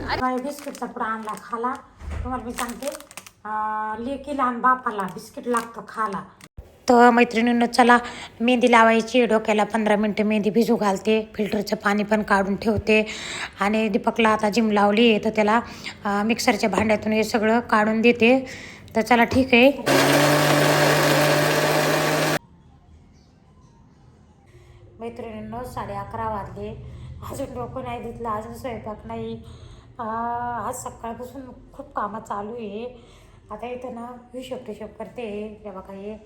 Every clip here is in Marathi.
बिस्किटचा पुडा आणला खाला. तुम्हाला मी सांगते लेकीला आणि बापाला बिस्किट लागतं खाला. तर मैत्रिणींनो चला मेहंदी लावायची. डोक्याला 15 मिनटं मेहंदी भिजू घालते. फिल्टरचं पाणी पण काढून ठेवते. आणि दीपकला आता जिम लावली तर त्याला मिक्सरच्या भांड्यातून हे सगळं काढून देते. तर चला ठीक आहे. मैत्रिणींनो 11:30 वाजले. अजून डोकं नाही धुतलं, अजून स्वयंपाक नाही. आज सकाळपासून खूप कामं चालू आहे. आता इथं ना हिशोब करते. हे बघा हे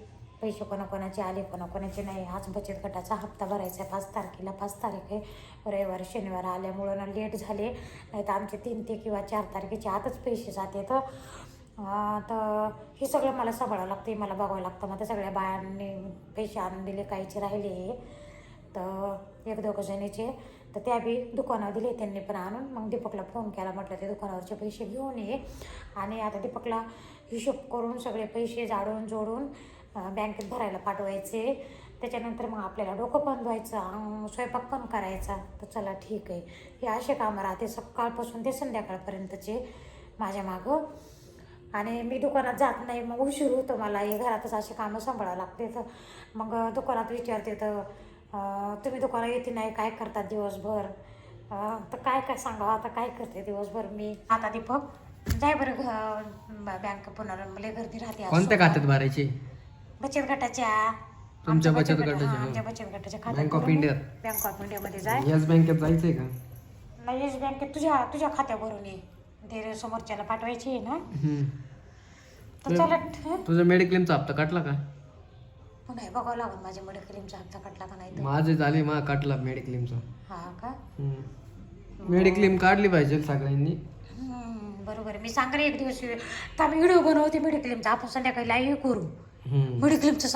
पैसे कोणाकोणाचे आले कोणाकोणाचे नाही. आज बचत गटाचा हप्ता भरायचा आहे 5 तारखेला. 5 तारीख आहे, रविवार शनिवार आल्यामुळं ना लेट झाले. नाही तर आमचे 3 ते किंवा 4 तारखेच्या आतच पैसे जाते. तर हे सगळं मला सांभाळावं लागतं, मला बघावं लागतं. मग सगळ्या बायांनी पैसे आणून दिले, काहीचे राहिले तर 1-2 जणीचे. तर त्या बी दुकानावर दिले त्यांनी पण आणून. मग दीपकला फोन केला, म्हटलं ते दुकानावरचे पैसे घेऊन ये. आणि आता दीपकला हिशोब करून सगळे पैसे जाडून जोडून बँकेत भरायला पाठवायचे. त्याच्यानंतर मग आपल्याला डोकं पण धुवायचं, स्वयंपाक पण करायचा. तर चला ठीक आहे. हे असे कामं राहते सकाळपासून ते संध्याकाळपर्यंतचे माझ्या मागं. आणि मी दुकानात जात नाही, मग उशीर होतो मला. हे घरातच असे कामं सांभाळावं लागते. तर मग दुकानात विचारते तर तुम्ही दुकानात येते नाही, काय करतात दिवसभर. तर काय सांगावं आता, काय करते दिवसभर मी. आता दीपक जाय बरं बँक पुन्हा मला गर्दी राहते. कोणत्या खात्यात भरायचे? बचत गटाच्या. तुमच्या बचत गटाच्या? आमच्या बचत गटाच्या खात्यात. Bank of India. Bank of इंडियामध्ये जाय. येस बँकेत जायचंय का? नाही, येस बँकेत तुझ्या खात्यावरून ये. ते समोरच्याला पाठवायची आहे ना. तर चला. तुझा मेडिक्लेमचा हप्ता काटला का? नाही बघावं लागेल माझ्या मेडिक्लेमचा हप्ता काटला का नाही. माझे झाले, मा काटला मेडिक्लेमचा. हा का? मेडिक्लेम काढली पाहिजे सगळ्यांनी. बरोबर. मी सांग रे एक दिवस तर आम्ही व्हिडिओ बनवते मेडिक्लेमचा. आपण संध्याकाळी लाईव्ह करू. मेडिक्लेमचं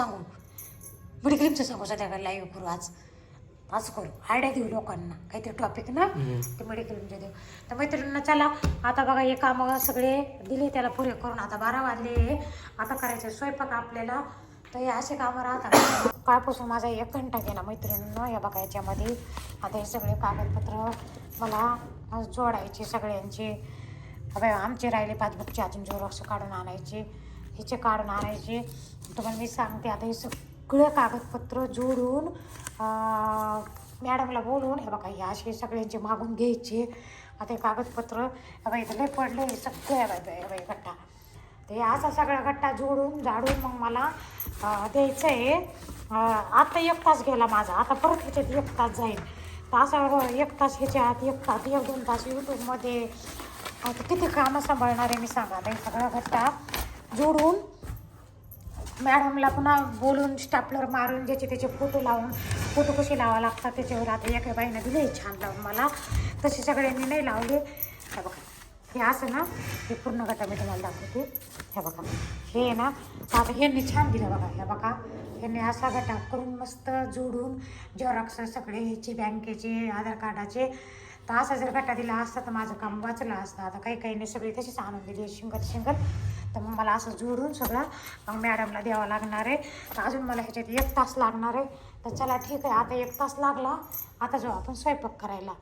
सांगू संध्याकाळी लाईव्ह करू. आज करू, आयडिया देऊ लोकांना काहीतरी टॉपिक ना, ते मेडिक्लेमचे देऊ. तर मैत्रिणींना चला आता बघा हे कामं सगळे दिले त्याला पुरे करून. आता 12 वाजले. आता करायचं स्वयंपाक आपल्याला. तर हे असे कामं राहतात. कालपासून माझा 1 घंटा गेला मैत्रिणींनो या बघा याच्यामध्ये. आता हे सगळे कागदपत्र मला जोडायचे सगळ्यांचे. आमचे राहिले पासबुकचे अजून झेरॉक्स काढून आणायचे, हिचे काढून आणायचे. तुम्हाला मी सांगते आता हे सगळं कागदपत्र जोडून मॅडमला बोलून हे बघा हे असे सगळ्यांचे मागून घ्यायचे. आता हे कागदपत्र बाई इथं लय पडले हे सगळे बाई गट्टा. ते असा सगळा गट्टा जोडून झाडून मग मला द्यायचं आहे. आता 1 तास गेला माझा. आता परत ह्याच्यात 1 तास जाईल. तर असं 1 तास ह्याच्यात 1-2 तास यूट्यूबमध्ये आता किती कामं सांभाळणार आहे मी सांगा. हे सगळा गट्टा जोडून मॅडमला पुन्हा बोलून स्टॅपलर मारून ज्याचे त्याचे फोटो लावून, फोटो कसे लावावे लागतात त्याच्यावर आता एका बाईनं दिले छान लावून मला. तसे सगळ्यांनी नाही लावले. हे बघा हे असं ना हे पूर्ण गटा मी तुम्हाला दाखवते. हे बघा हे ना आता ह्यांनी छान दिलं बघा. हे बघा ह्यांनी असा गटा करून मस्त जोडून झेरॉक्स सगळे ह्याचे बँकेचे आधार कार्डाचे. तर असा जर गटा दिला असता तर माझं काम वाचलं असतं. आता काही सगळी तशीच आणून दिली शिंगत. तर मग मला असं जोडून सगळं मग मॅडमला द्यावं लागणार आहे. तर अजून मला ह्याच्यात 1 तास लागणार आहे. तर चला ठीक आहे. आता 1 तास लागला. आता जाऊ आपण स्वयंपाक करायला.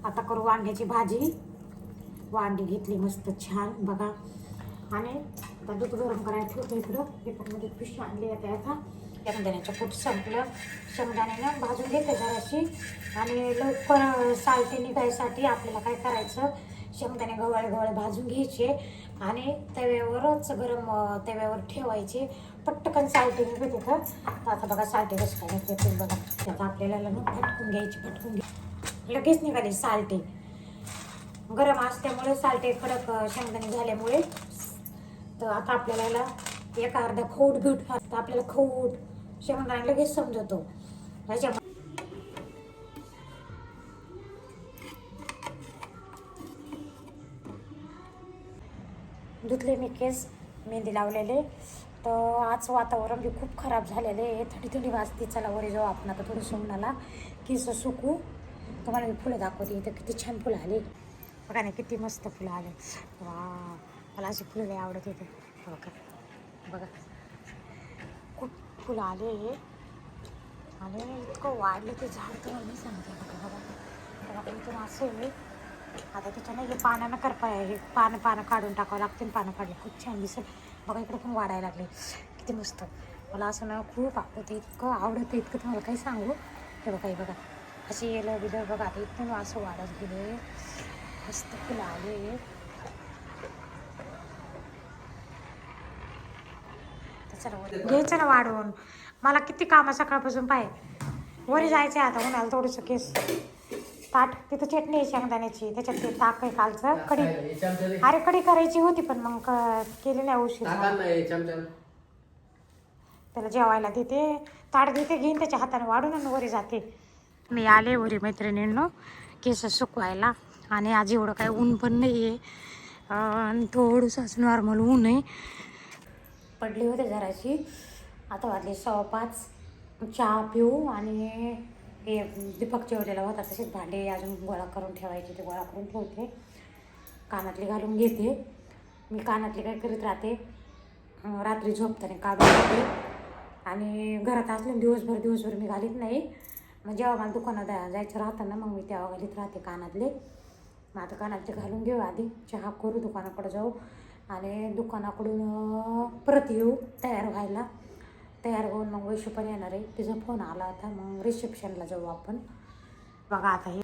आता करू वांग्याची भाजी. वांगी घेतली मस्त छान बघा. आणि आता दूध गरम करायला ठेवतो इकडं. पेपरमध्ये पिशवी आणली आता शेंगदाण्याचं कूट संपलं. शेंगदाण्यानं भाजून घेते जराशी. आणि लवकर सालटे निघायसाठी आपल्याला काय करायचं, शेंगदाणे गवळे भाजून घ्यायचे आणि तव्यावरच गरम तव्यावर ठेवायचे. पटकन सालटे निघते. तर आता बघा सालटे कसं काय निघते बघा. त्यात आपल्याला फटकून घ्यायची. लगेच निघाले सालटे. गरम असल्यामुळे सालटे कडक शेंगदाणे झाल्यामुळे. तर आता आपल्याला एक अर्धा खौट भेट आपल्याला खौट शेंगदाणे लगेच समजतो. ह्याच्यामध्ये धुतले मी केस मेहंदी लावलेले. तर आज वातावरण बी खूप खराब झालेले आहे. थंडी वाजते. चला वरी जाऊ आपण आता थोडं सोमनाला केस सुकू. तुम्हाला मी फुलं दाखवते. इथं किती छान फुलं आली बघा ना, किती मस्त फुलं आले. वा मला अशी फुलं लई आवडत होते. बघा खूप फुलं आले आणि इतकं वाढले ते झाड. तर मी सांगते बघा इथून असं आहे आता त्याच्यानं हे पाण्यानं करपाय हे पानं काढून टाकावं लागतील. पानं काढले खूप छान दिसेल. बघा इकडे पण वाढायला लागले किती मस्त. मला असं ना खूप आवडतं, इतकं आवडतं इतकं तुम्हाला काही सांगू. हे बघा हे बघा असे येलं बिलं बघा आता इतकं असं वाढत गेले मस्त फुलं आले. घ्यायचं ना वाढवून. मला किती कामं सकाळपासून पाहिजे. वरी जायचं आता उन्हाला थोडंसं केस ताट तिथं चटणी आहे शेंगदाण्याची त्याच्यात ते ताक आहे कालचं कढी. अरे कढी करायची होती पण मग केली नाही उशीर. त्याला जेवायला देते ताट देते घेईन त्याच्या हाताने वाढून आणि वरी जाते. मी आले वरी मैत्रिणींनो केस सुकवायला. आणि आज एवढं काय ऊन पण नाही आहे आणि थोडंसंच नॉर्मल ऊन आहे. पडली होते जराशी. आता वाजले 5:15. चहा पिऊ आणि हे दीपक जेवलेला होता तसेच भांडे अजून गोळा करून ठेवायचे ते गोळा करून ठेवते. कानातले घालून घेते. मी कानातले काय करीत राहते रात्री झोपताना काढून घेते आणि घरात असले दिवसभर मी घालीत नाही. मग जेव्हा मला दुकानात जायचं राहतं ना मग मी तेव्हा घालीत राहते कानातले. मग आता कानातले घालून घेऊ आधी चहा करू दुकानाकडे जाऊ आणि दुकानाकडून परत येऊ तयार व्हायला. तयार होऊन मग वैशू पण येणार आहे. तिचा फोन आला होता मग रिसेप्शनला जाऊ आपण. बघा आता हे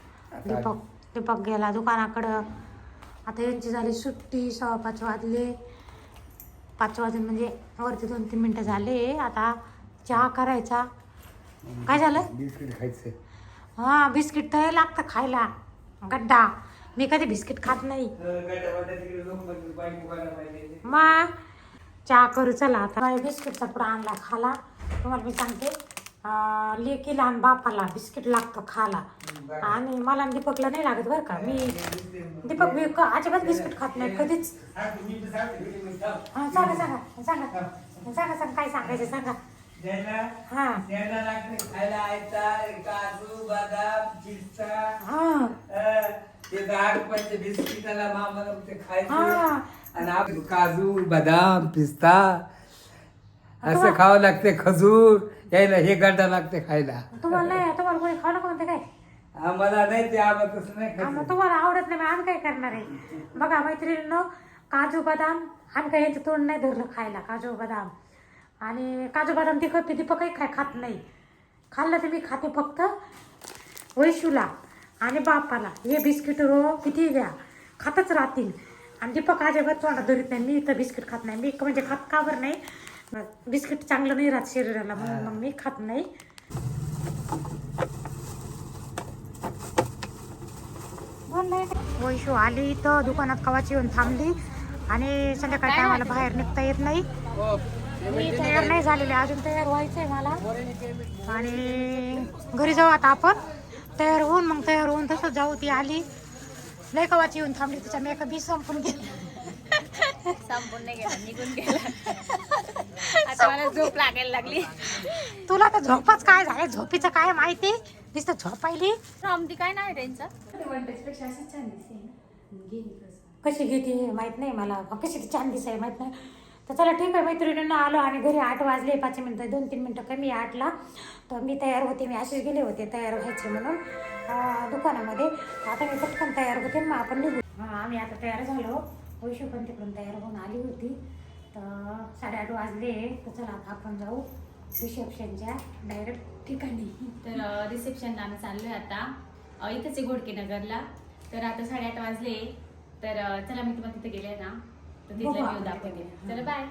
दीपक गेला दुकानाकडं. आता यांची झाली सुट्टी. 5:15 वाजले. 5 वाजून म्हणजे वरती 2-3 मिनटं झाले. आता चहा करायचा. काय झालं बिस्किट खायचं. हां बिस्किट तर लागतं खायला. गड्डा मी कधी बिस्किट खात नाही. मग चहा करू चला. आता बिस्किटचा पुडा आणला खाला. तुम्हाला मी सांगते लेकीला आणि बापाला बिस्किट लागतं खाला आणि मला दीपकला नाही लागत बरं का. मी दीपक अजिबात बिस्किट खात नाही कधीच. हां सांगा सांगा सांगा सांगा सांगा काय सांगायचं सांगा. हां काजू बदाम पिस्ता हां ते 10 रुपयाचे बिस्किटाला मामाला ते खायचं आणि काजू बदाम पिस्ता असं खावं लागते. खजूर यायला हे गड्डा लागते खायला. तुम्हाला नाही तुम्हाला कोणी खाऊ नको म्हणते काय. आम्हाला नाही ते आवडतच नाही. मग तुम्हाला आवडत नाही मग आम्ही काय करणार आहे. बघा मैत्रिणींनो काजू बदाम आम्ही काही यांचं तोंड नाही धरलं खायला. काजू बदाम आणि काजू बदाम दीपकही काय खात नाही. खाल्लं तर मी खाते फक्त वैशूला आणि बापाला. हे बिस्किट किती द्या खातच राहतील आणि दीपक अजिबात तोंडात धरीत नाही. मी तर बिस्किट खात नाही. मी म्हणजे खात का बरं नाही बिस्किट चांगलं नाही राहत शरीराला म्हणून मग मी खात नाही. वैशू आली तर दुकानात कवाची येऊन थांबली आणि संध्याकाळी टायमाला बाहेर निघता येत नाही. मी तयार नाही झालेले अजून तयार व्हायचंय मला आणि घरी जाऊ आता आपण. तयार होऊन तसं जाऊ. ती आली लय कवाची येऊन थांबली. तिचा मेकअप बी संपून नाही गेला निघून गेला. आता मला झोप लागायला लागली. तुला तर झोपच काय झालं झोपीचं काय माहिती नुसतं झोपायली. रामदी काय नाव आहे त्यांचं. कशी घेते माहित नाही मला. कशी ती छान दिसाय माहित नाही. तर चला ठीक आहे मैत्रिणींना आलो आणि घरी 8 वाजले. 5 मिनटं 2-3 मिनटं कमी 8ला. तर मी तयार होते. मी असेच गेले होते तयार व्हायचे म्हणून दुकानामध्ये. आता मी पटकन तयार होते मग आपण निघू. आम्ही आता तयार झालो. वैशू पण तिकडून तयार होऊन आली होती. तर 8:30 वाजले. तर चला आता आपण जाऊ रिसेप्शनच्या डायरेक्ट ठिकाणी. तर रिसेप्शनला आम्ही चाललोय आता. इथंच आहे घोडकेनगरला. तर आता 8:30 वाजले. तर चला मी तुम्हाला तिथे गेले ना तर तिथला व्ह्यू दाखवते. चला बाय.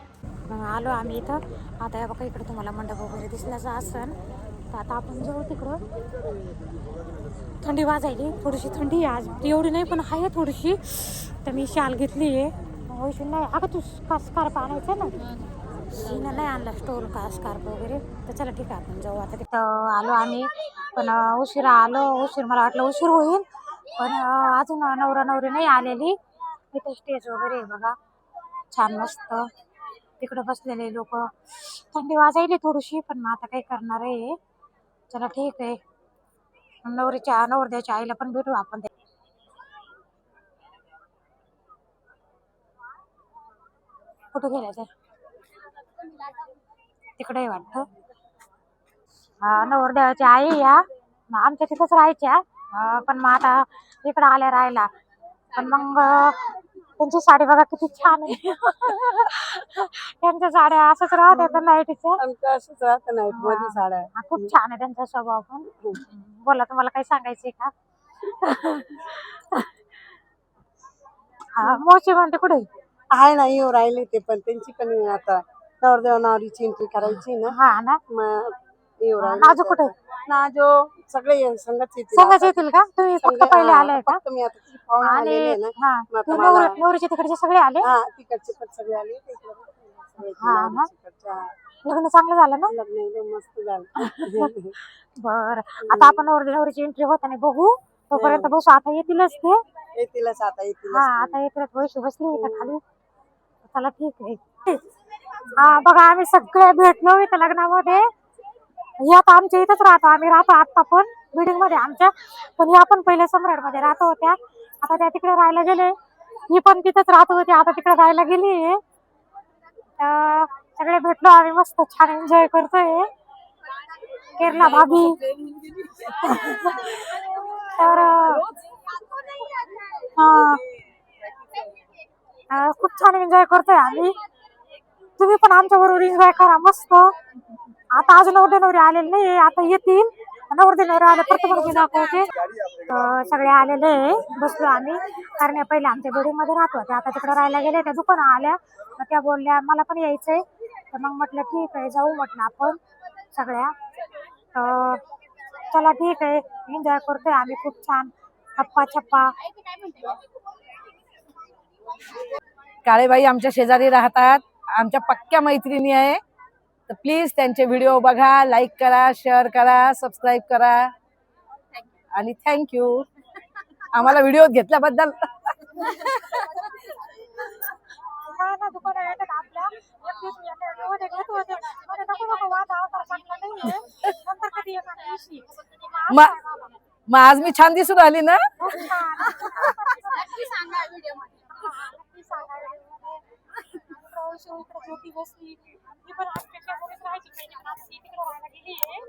आलो आम्ही इथं. आता या बघा इकडं तुम्हाला मंडप वगैरे दिसल्याचं असन. तर आता आपण जाऊ तिकडं. थंडी वाजायली थोडीशी. थंडी आज एवढी नाही पण आहे थोडीशी. तर मी शाल घेतली आहे. वैशू नाही अगं तू स्कार्फ आणायचं ना. हिनं नाही आणला स्टोल का स्कार्फ वगैरे. तर चला ठीक आहे आपण जाऊ आता. तिथं आलो आम्ही पण उशिरा आलो. मला वाटलं उशीर होईल पण अजून नवरा नवरी नाही आलेली. तिथं स्टेज वगैरे आहे बघा छान मस्त. तिकडं बसलेले लोक. थंडी वाजायली थोडीशी पण मग आता काही करणार आहे. चला ठीक आहे. नवरदेवच्या आईला पण भेटू आपण. कुठं गेल्या तर तिकडे वाटतं. नवरदेवाची आई या आमच्या तिथंच राहायच्या पण मग आता इकडं आल्या राहायला. पण मग त्यांची साडी बघा किती छान आहे. त्यांच्या साड्या असंच राहतात नाईटीच्या. आमचं असंच राहतं नाईट मध्ये साड्या. खूप छान आहे त्यांचा स्वभाव पण. बोला तुम्हाला काही सांगायचंय का? हा मोची म्हणते कुठे आहे ना येऊ राहिले ते पण त्यांची पण आता नवरदेव नवरीची एंट्री करायची ना. हा ना मग येऊ राहिले नाजू कुठे नाजो सगळे संगत येतील संघाच येतील का? तुम्ही फक्त पहिले आलाय का? फक्त मी आता किती पाहुणे आलेले आहे आणि ना. हा मग आता ते मला- नवरीचे तिकडचे सगळे आले. हा तिकडचे पण सगळे आले तिकडे हा ना. तिकडच्या लग्न चांगलं झालं ना? लग्न एकदम मस्त झालं. बर आता आपण नवरीची एंट्री होताना बघू. तोपर्यंत बसू. आता येतीलच ते. येतीलच आता येतीलच हा आता येतीलच. वैशू बसली इथं खाली. चला ठीक आहे. हा बघा आम्ही सगळे भेटलो इथं लग्नामध्ये. हे आता आमच्या इथंच राहतो. आम्ही राहतो आता पण बिल्डिंग मध्ये आमच्या. पण ह्या पण पहिले सम्राट मध्ये राहत होत्या. आता त्या तिकडे राहायला गेले. ही पण तिथंच राहत होती. आता तिकडे राहायला गेली. सगळे भेटलो आम्ही. मस्त छान एन्जॉय करतोय. केरला भाभी तर खूप छान एन्जॉय करतोय आम्ही. तुम्ही पण आमच्या बरोबर एन्जॉय करा मस्त. आता अजून नवरदेव नवरी आलेले नाही. आता येतील. नवरदेव नवरी आले परत मी दाखवते. सगळे आलेले बसलो आम्ही. कारण पहिले आमच्या बिल्डिंग मध्ये राहत होते. आता तिकडे राहायला गेले. त्या दुकानात आल्या. मग त्या बोलल्या मला पण यायचंय. तर मग म्हटलं ठीक आहे जाऊ म्हटलं आपण सगळ्या. चला ठीक आहे. एन्जॉय करतोय आम्ही खूप छान. गप्पा छप्पा. काळेबाई आमच्या शेजारी राहतात. आमच्या पक्क्या मैत्रिणी आहे. तर प्लीज त्यांचे व्हिडिओ बघा, लाईक करा, शेअर करा, सबस्क्राईब करा आणि थँक्यू आम्हाला व्हिडिओ घेतल्याबद्दल. दुकानात येतात आपल्या. घेत होते. नको नको वाद अवतार चांगला नाहीये. नंतर कधी येणार दिवशी. मग आज मी छान दिसून आली ना. नक्की सांगा व्हिडिओ मध्ये. ज्योती बसली. ती पण आजपेक्षा कोणीच राहायची पाहिजे. पण आता ती तिकडे राहायला गेली आहे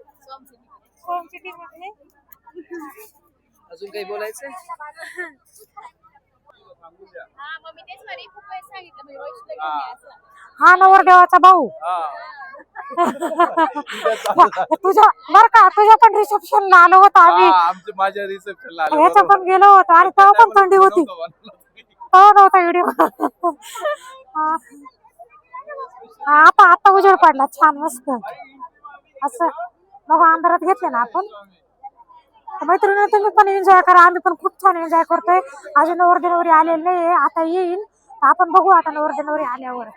सोम सिटी मध्ये. अजून काही बोलायचं? हा नवरदेवाचा भाऊ. तुझ्या बर का तुझ्या पण रिसेप्शनला आलो होतो आम्ही. माझ्या रिसेप्शनला ह्याच्या पण गेलो होतो. आणि तेव्हा पण थंडी होती. तेव्हा नव्हता व्हिडिओ. आता उजेड पडला छान मस्त असं. बघा अंधारात घेतले ना आपण. मैत्रिणी तुम्ही पण एन्जॉय करा. आम्ही पण खूप छान एन्जॉय करतोय. अजून नवरदेव नवरी आलेले नाही. आता येईल आपण बघू. आता नवरदेव नवरी आल्यावर.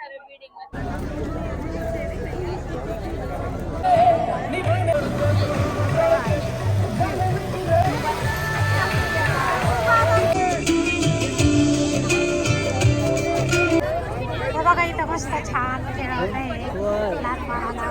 बघा इथं मस्त छान खेळायला लहान बाळाला.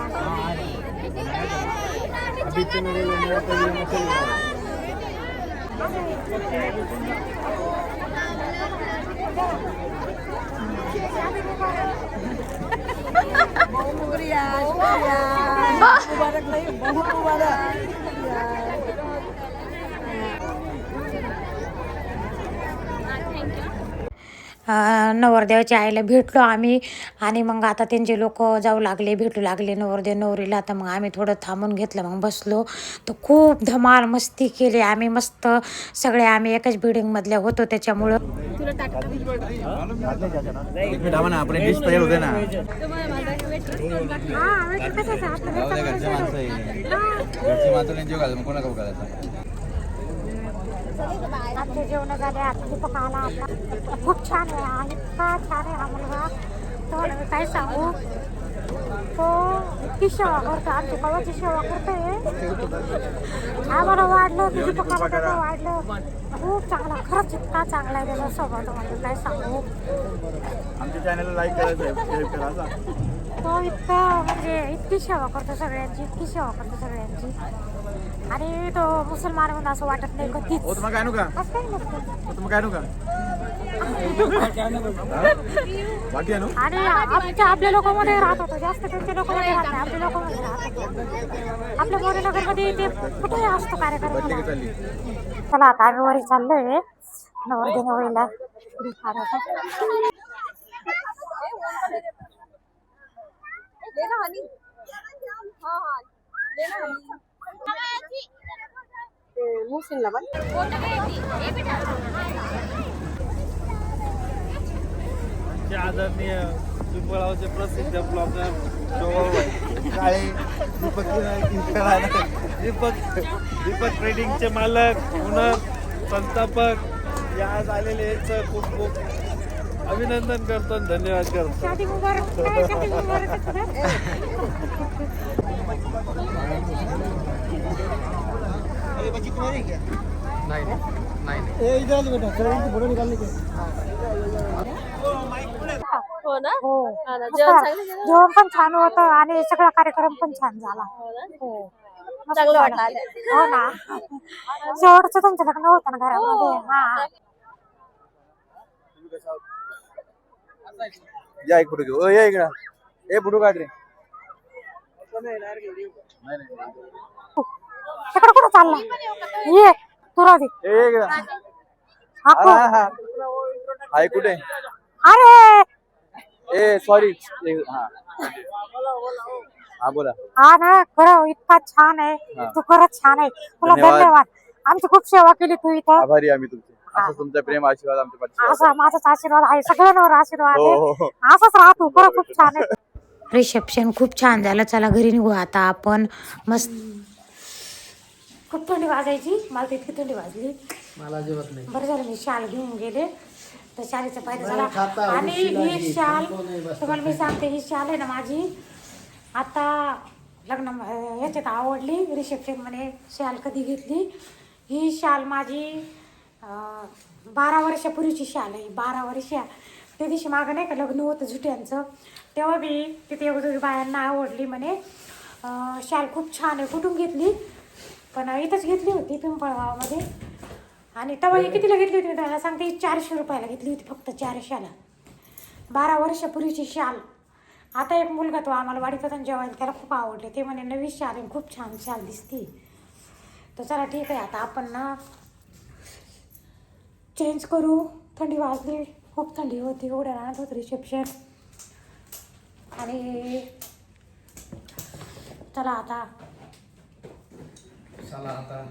नवरदेवाच्या आईला भेटलो आम्ही. आणि मग आता त्यांचे लोक जाऊ लागले भेटू लागले नवरदेव नवरीला. तर मग आम्ही थोडं थांबून घेतलं. मग बसलो तर खूप धमाल मस्ती केली आम्ही मस्त. सगळे आम्ही एकाच बिल्डिंग मधल्या होतो त्याच्यामुळं. आमचे जेवण झाले. आता दीपक आला आपला. खूप छान आहे. इतका छान आहे हा मुलगा. तर मी काय सांगू. तो इतकी सेवा करतो. आमची कवाची सेवा करतोय. आम्हाला वाढलं दीपकाला त्याला वाढलं. खूप चांगला खरंच इतका चांगला आहे त्याचा स्वभाव. म्हणजे काय सांगू. आमच्या चॅनलला लाईक करा. तो इतका म्हणजे इतकी सेवा करतो सगळ्यांची. इतकी सेवा करतो सगळ्यांची. आणि तो मुसलमान म्हणून असं वाटत नाही कधीच. तुम्हाला काय नका असं काही नसतं. तुम्हाला काय नका बाकी आहे ना. आणि आपल्या लोकांमध्ये राहत होतो जास्त. त्यांच्या लोकांमध्ये राहत नाही. आपल्या लोकांमध्ये राहत होतो. आपल्या मोरेनगरमध्ये ते कुठेही असतो कार्यक्रम. चला आता आम्ही वरी चाललोय. नवरदेव नवरीला हार होता. मुस्लिमला पण आदरणीय पिंपळगावचे प्रसिद्ध ब्लॉगर काळे दीपक ट्रेडिंगचे मालक ओनर संस्थापक या आज आलेले आहेत. खूप खूप अभिनंदन करतो आणि धन्यवाद करतो. शादी मुबारक. काय शादी मुबारक हो ना? हो. हा ना, जेवण चांगलं केलं? जेवण पण छान होतं आणि सगळा कार्यक्रम पण छान झाला. हो ना? हो. चांगलं वाटलं आलं. हो ना. शेवटचं तुमचं लग्न होतं ना घरामध्ये. हा. या एक फोटो घेऊ या इकडं ए फोटो काढ रे. तिकडे कुठं चालला? ये तू राहू दे. ए इकडं हाकू. हाय कुठे अरे ए सॉरी हा हा बोला. हा ना खरं इतका छान आहे. हा. तू खरंच छान आहे. तुला धन्यवाद. धन्यवाद. आमची खूप सेवा केली तू इथं. आभारी आम्ही तुमचे. असं तुमचा प्रेम आशीर्वाद आमच्या पाठीशी असा माझाच आशीर्वाद आहे. सगळ्यांवर आशीर्वाद हो आहे. हो हो असंच राहतो. खरं खूप छान आहे. रिसेप्शन खूप छान झालं. चला घरी निघू आता आपण. मस्त खूप थंडी वाजायची. मला तर इतकी थंडी वाजली. मला अजिबात नाही. बरं झालं मी शाल घेऊन गेले तर शालीचा फायदा झाला. आणि ही शाल तुम्हाला मी सांगते, ही शाल आहे ना माझी आता लग्न ह्याच्यात आवडली. रिसेप्शन मध्ये शाल कधी घेतली. ही शाल माझी 12 वर्षापूर्वीची शाल आहे. 12 वर्ष. त्या दिवशी मागं नाही का लग्न होतं झुट्यांचं, तेव्हा मी तिथे एक बायांना आवडली म्हणे शाल खूप छान आहे. कुठून घेतली? पण इथंच घेतली होती पिंपळगावामध्ये. आणि तेव्हा ही कितीला घेतली होती त्याला सांगते. ही 400 रुपयाला घेतली होती फक्त 400ला. 12 वर्षापूर्वीची शाल. आता एक मुलगा तो आम्हाला वाढीत होता जेवायला, त्याला खूप आवडले. ते म्हणे नवी शाल आहे, खूप छान शाल दिसती. तर चला ठीक आहे आता आपण ना चेंज करू. थंडी वाजली. खूप थंडी होती. एवढ्या राहत होतं रिसेप्शन. आणि चला आता चला आता